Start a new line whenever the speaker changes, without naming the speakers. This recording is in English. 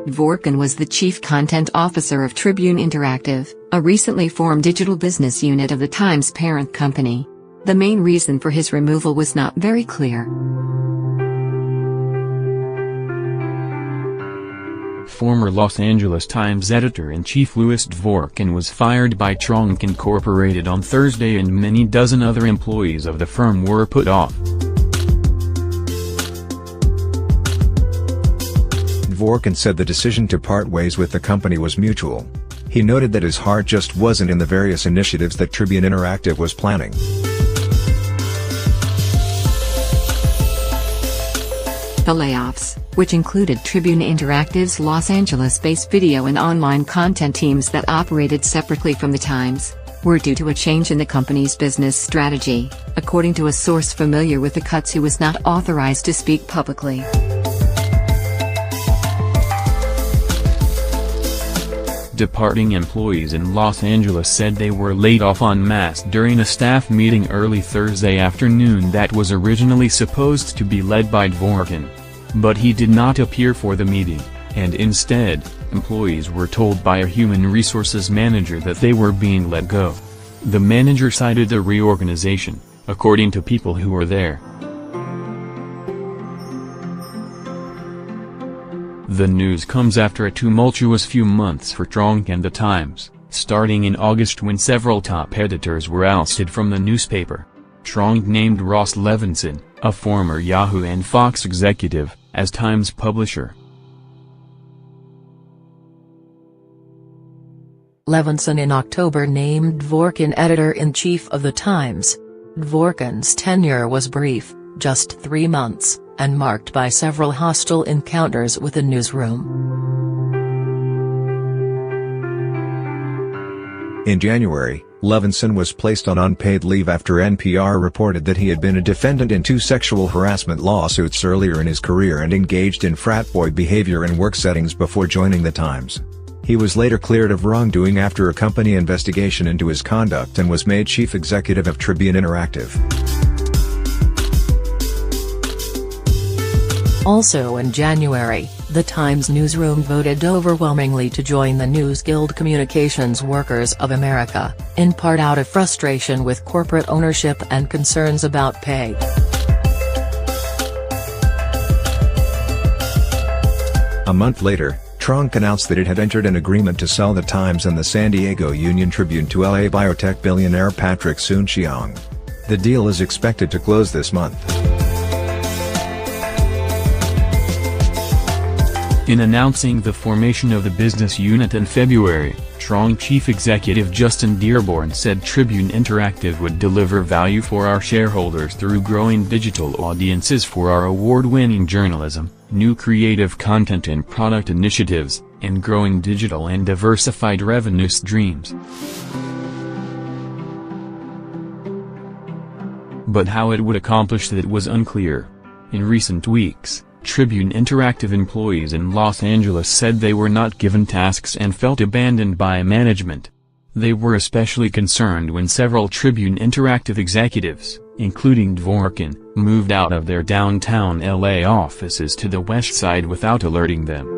Dvorkin was the chief content officer of Tribune Interactive, a recently formed digital business unit of the Times parent company. The main reason for his removal was not very clear.
Former Los Angeles Times editor-in-chief Louis Dvorkin was fired by Tronc Incorporated on Thursday, and many dozen other employees of the firm were put off.
Dvorkin said the decision to part ways with the company was mutual. He noted that his heart just wasn't in the various initiatives that Tribune Interactive was planning.
The layoffs, which included Tribune Interactive's Los Angeles-based video and online content teams that operated separately from the Times, were due to a change in the company's business strategy, according to a source familiar with the cuts who was not authorized to speak publicly.
Departing employees in Los Angeles said they were laid off en masse during a staff meeting early Thursday afternoon that was originally supposed to be led by Dvorkin. But he did not appear for the meeting, and instead, employees were told by a human resources manager that they were being let go. The manager cited a reorganization, according to people who were there. The news comes after a tumultuous few months for Tronc and the Times, starting in August when several top editors were ousted from the newspaper. Tronc named Ross Levinson, a former Yahoo and Fox executive, as Times publisher.
Levinson in October named Dvorkin editor-in-chief of the Times. Dvorkin's tenure was brief, just 3 months, and marked by several hostile encounters with the newsroom.
In January, Levinson was placed on unpaid leave after NPR reported that he had been a defendant in 2 sexual harassment lawsuits earlier in his career and engaged in frat boy behavior in work settings before joining the Times. He was later cleared of wrongdoing after a company investigation into his conduct and was made chief executive of Tribune Interactive.
Also in January, the Times newsroom voted overwhelmingly to join the News Guild Communications Workers of America, in part out of frustration with corporate ownership and concerns about pay.
A month later, Tronc announced that it had entered an agreement to sell the Times and the San Diego Union Tribune to LA biotech billionaire Patrick Soon-Shiong. The deal is expected to close this month.
In announcing the formation of the business unit in February, Tronc chief executive Justin Dearborn said Tribune Interactive would deliver value for our shareholders through growing digital audiences for our award-winning journalism, new creative content and product initiatives, and growing digital and diversified revenue streams. But how it would accomplish that was unclear. In recent weeks, Tribune Interactive employees in Los Angeles said they were not given tasks and felt abandoned by management. They were especially concerned when several Tribune Interactive executives, including Dvorkin, moved out of their downtown LA offices to the West Side without alerting them.